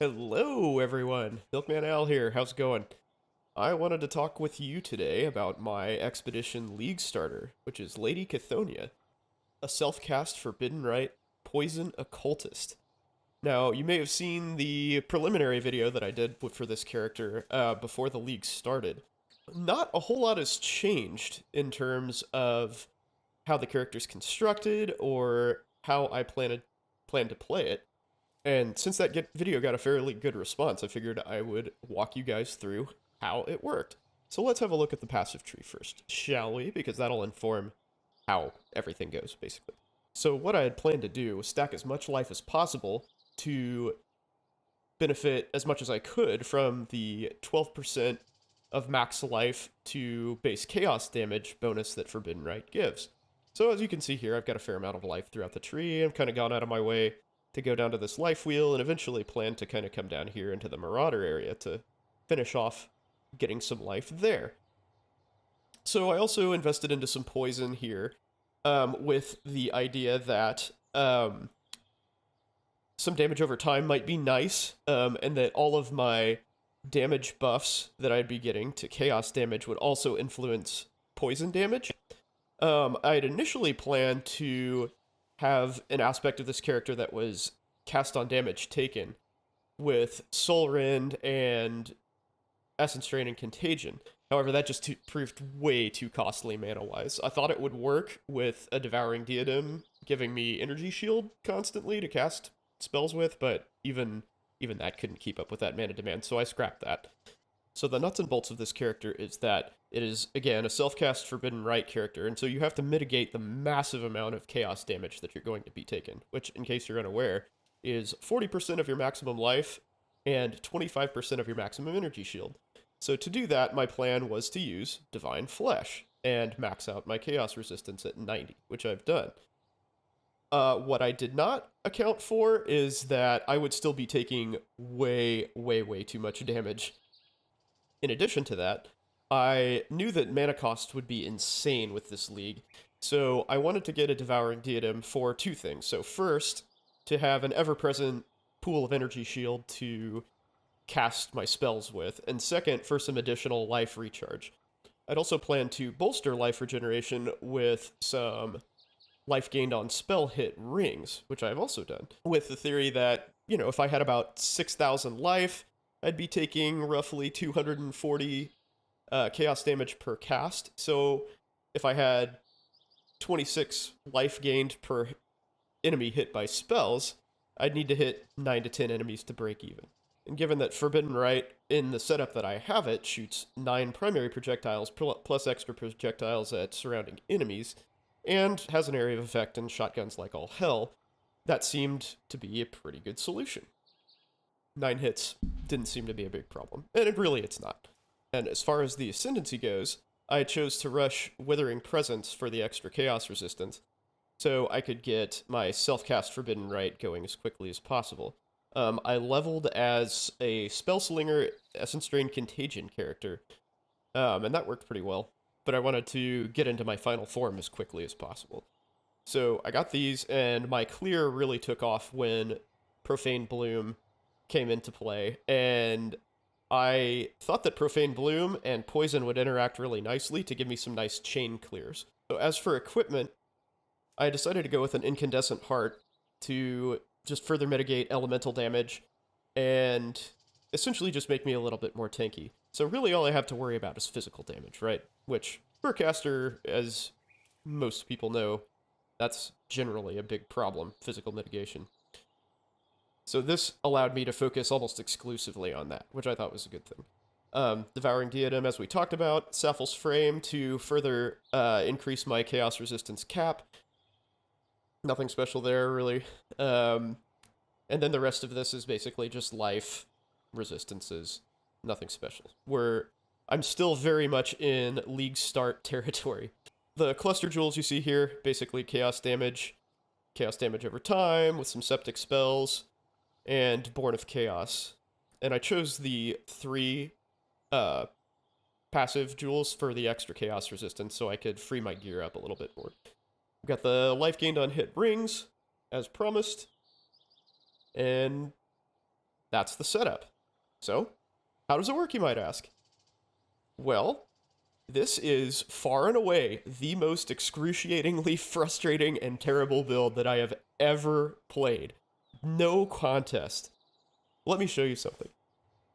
Hello, everyone. MilkmanAl here. How's it going? I wanted to talk with you today about my Expedition League starter, which is Lady Chthoniya, a self-cast Forbidden Rite Poison Occultist. Now, you may have seen the preliminary video that I did for this character before the league started. Not a whole lot has changed in terms of how the character's constructed or how I plan to play it. And since that video got a fairly good response, I figured I would walk you guys through how it worked. So let's have a look at the passive tree first, shall we? Because that'll inform how everything goes, basically. So what I had planned to do was stack as much life as possible to benefit as much as I could from the 12% of max life to base chaos damage bonus that Forbidden Rite gives. So as you can see here, I've got a fair amount of life throughout the tree. I've kind of gone out of my way to go down to this life wheel and eventually plan to kind of come down here into the Marauder area to finish off getting some life there. So I also invested into some poison here with the idea that some damage over time might be nice, and that all of my damage buffs that I'd be getting to chaos damage would also influence poison damage. I had initially planned to have an aspect of this character that was cast on damage taken with Soul Rend and Essence Drain and Contagion. However, that just proved way too costly mana-wise. I thought it would work with a Devouring Diadem giving me Energy Shield constantly to cast spells with, but even that couldn't keep up with that mana demand, so I scrapped that. So the nuts and bolts of this character is that it is, again, a self-cast Forbidden Rite character, and so you have to mitigate the massive amount of chaos damage that you're going to be taking, which, in case you're unaware, is 40% of your maximum life and 25% of your maximum energy shield. So to do that, my plan was to use Divine Flesh and max out my chaos resistance at 90, which I've done. What I did not account for is that I would still be taking way, way, way too much damage. In addition to that, I knew that mana cost would be insane with this league, so I wanted to get a Devouring Diadem for two things. So first, to have an ever-present pool of energy shield to cast my spells with, and second, for some additional life recharge. I'd also plan to bolster life regeneration with some life gained on spell hit rings, which I've also done, with the theory that, if I had about 6,000 life, I'd be taking roughly 240 chaos damage per cast. So if I had 26 life gained per enemy hit by spells, I'd need to hit 9 to 10 enemies to break even. And given that Forbidden Rite, in the setup that I have it, shoots 9 primary projectiles plus extra projectiles at surrounding enemies, and has an area of effect and shotguns like all hell, that seemed to be a pretty good solution. 9 hits didn't seem to be a big problem, and it's not. And as far as the Ascendancy goes, I chose to rush Withering Presence for the extra chaos resistance, so I could get my self-cast Forbidden Rite going as quickly as possible. I leveled as a Spellslinger Essence Drain Contagion character, and that worked pretty well, but I wanted to get into my final form as quickly as possible. So I got these, and my clear really took off when Profane Bloom came into play, and I thought that Profane Bloom and Poison would interact really nicely to give me some nice chain clears. So as for equipment, I decided to go with an Incandescent Heart to just further mitigate elemental damage and essentially just make me a little bit more tanky. So really all I have to worry about is physical damage, right? Which, for a caster, as most people know, that's generally a big problem, physical mitigation. So this allowed me to focus almost exclusively on that, which I thought was a good thing. Devouring Diadem, as we talked about, Sapphire's Frame to further increase my chaos resistance cap. Nothing special there, really. And then the rest of this is basically just life, resistances, nothing special. I'm still very much in League Start territory. The cluster jewels you see here, basically chaos damage over time with some septic spells, and Born of Chaos. And I chose the 3 passive jewels for the extra chaos resistance so I could free my gear up a little bit more. I've got the life gained on hit rings, as promised, and That's the setup. So, how does it work, you might ask? Well, this is far and away the most excruciatingly frustrating and terrible build that I have ever played. No contest. Let me show you something.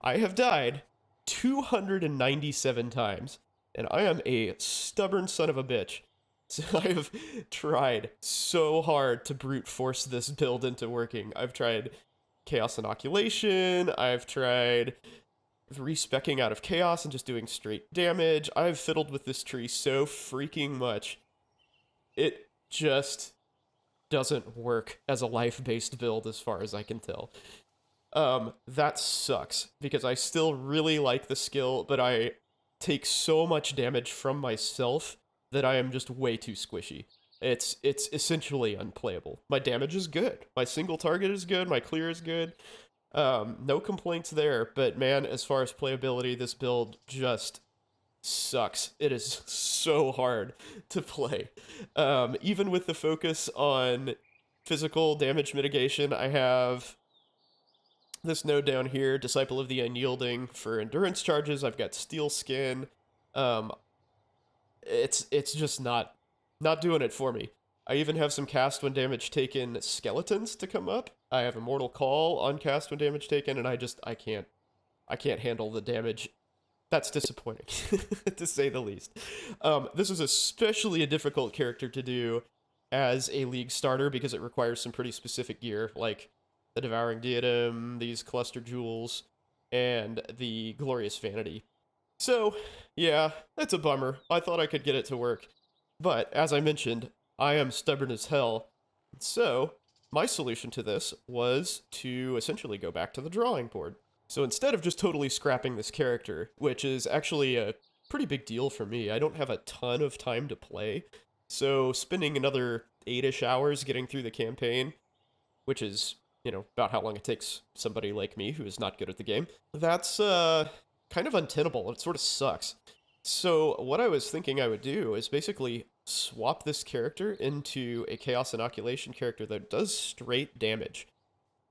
I have died 297 times, and I am a stubborn son of a bitch. So I have tried so hard to brute force this build into working. I've tried Chaos Inoculation, I've tried respecking out of Chaos and just doing straight damage. I've fiddled with this tree so freaking much. It just doesn't work as a life-based build as far as I can tell. That sucks, because I still really like the skill, but I take so much damage from myself that I am just way too squishy. It's essentially unplayable. My damage is good. My single target is good. My clear is good. No complaints there, but man, as far as playability, this build just sucks. It is so hard to play. Even with the focus on physical damage mitigation, I have this node down here, Disciple of the Unyielding, for endurance charges. I've got Steel Skin. It's just not doing it for me. I even have some cast when damage taken skeletons to come up. I have Immortal Call on cast when damage taken, and I can't handle the damage. That's disappointing, to say the least. This is especially a difficult character to do as a league starter because it requires some pretty specific gear, like the Devouring Diadem, these Cluster Jewels, and the Glorious Vanity. So, yeah, that's a bummer. I thought I could get it to work. But, as I mentioned, I am stubborn as hell. So, my solution to this was to essentially go back to the drawing board. So instead of just totally scrapping this character, which is actually a pretty big deal for me, I don't have a ton of time to play. So spending another 8-ish hours getting through the campaign, which is, about how long it takes somebody like me who is not good at the game, that's kind of untenable. It sort of sucks. So what I was thinking I would do is basically swap this character into a Chaos Inoculation character that does straight damage.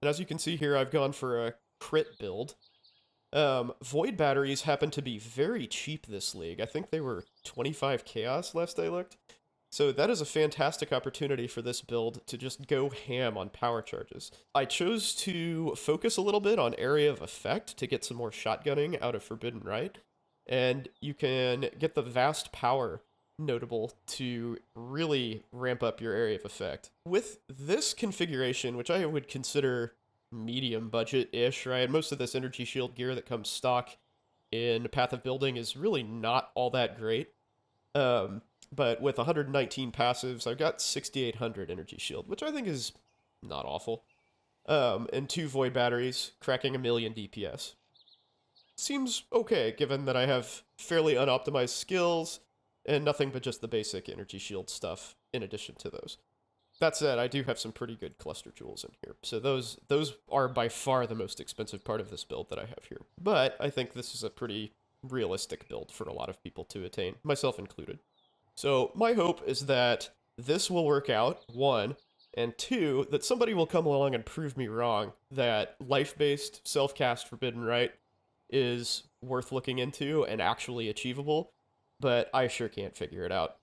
And as you can see here, I've gone for a crit build. Void batteries happen to be very cheap this league. I think they were 25 Chaos last I looked. So that is a fantastic opportunity for this build to just go ham on power charges. I chose to focus a little bit on area of effect to get some more shotgunning out of Forbidden Rite, and you can get the vast power notable to really ramp up your area of effect. With this configuration, which I would consider medium budget-ish, right? Most of this energy shield gear that comes stock in Path of Building is really not all that great. But with 119 passives, I've got 6,800 energy shield, which I think is not awful. And 2 void batteries, cracking 1,000,000 DPS. Seems okay, given that I have fairly unoptimized skills and nothing but just the basic energy shield stuff in addition to those. That said, I do have some pretty good cluster jewels in here, so those are by far the most expensive part of this build that I have here. But I think this is a pretty realistic build for a lot of people to attain, myself included. So my hope is that this will work out, 1, and 2, that somebody will come along and prove me wrong, that life-based self-cast Forbidden Rite is worth looking into and actually achievable, but I sure can't figure it out.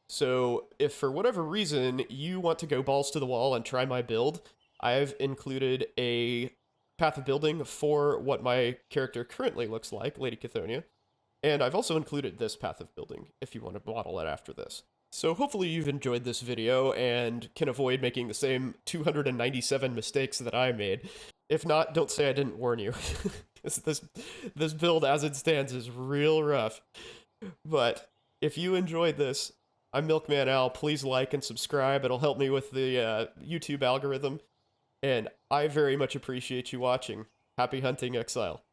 So if for whatever reason you want to go balls to the wall and try my build, I've included a Path of Building for what my character currently looks like, Lady Chthoniya, and I've also included this Path of Building if you want to model it after this. So hopefully you've enjoyed this video and can avoid making the same 297 mistakes that I made. If not, don't say I didn't warn you. This build as it stands is real rough. But if you enjoyed this, I'm MilkmanAl. Please like and subscribe. It'll help me with the YouTube algorithm. And I very much appreciate you watching. Happy hunting, Exile.